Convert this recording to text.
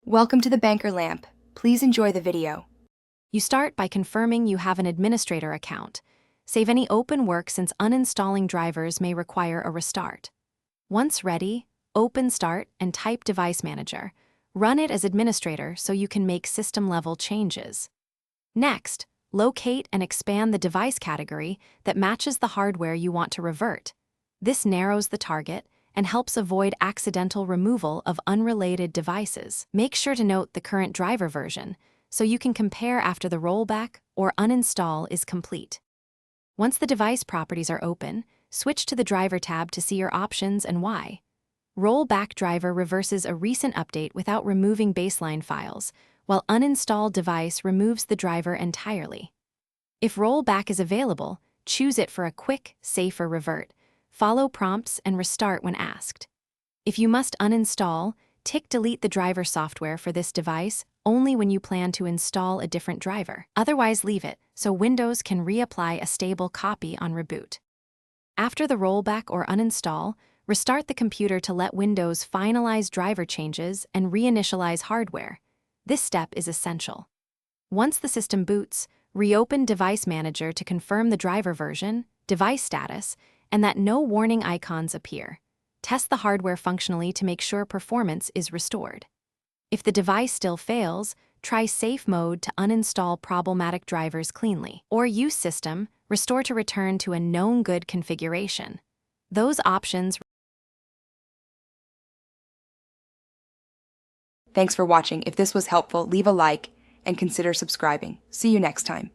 Welcome to the Banker Lamp. Please enjoy the video. You start by confirming you have an administrator account. Save any open work since uninstalling drivers may require a restart. Once ready, open Start and type Device Manager. Run it as administrator so you can make system-level changes. Next, locate and expand the device category that matches the hardware you want to revert. This narrows the target and helps avoid accidental removal of unrelated devices. Make sure to note the current driver version so you can compare after the rollback or uninstall is complete. Once the device properties are open, switch to the Driver tab to see your options and why. Rollback driver reverses a recent update without removing baseline files, while uninstall device removes the driver entirely. If rollback is available, choose it for a quick, safer revert. Follow prompts and restart when asked. If you must uninstall, tick Delete the driver software for this device only when you plan to install a different driver. Otherwise, leave it so Windows can reapply a stable copy on reboot. After the rollback or uninstall, restart the computer to let Windows finalize driver changes and reinitialize hardware. This step is essential. Once the system boots, reopen Device Manager to confirm the driver version, device status, and that no warning icons appear. Test the hardware functionally to make sure performance is restored. If the device still fails, try Safe Mode to uninstall problematic drivers cleanly. Or use System, Restore to return to a known good configuration. Those options. Thanks for watching. If this was helpful, leave a like and consider subscribing. See you next time.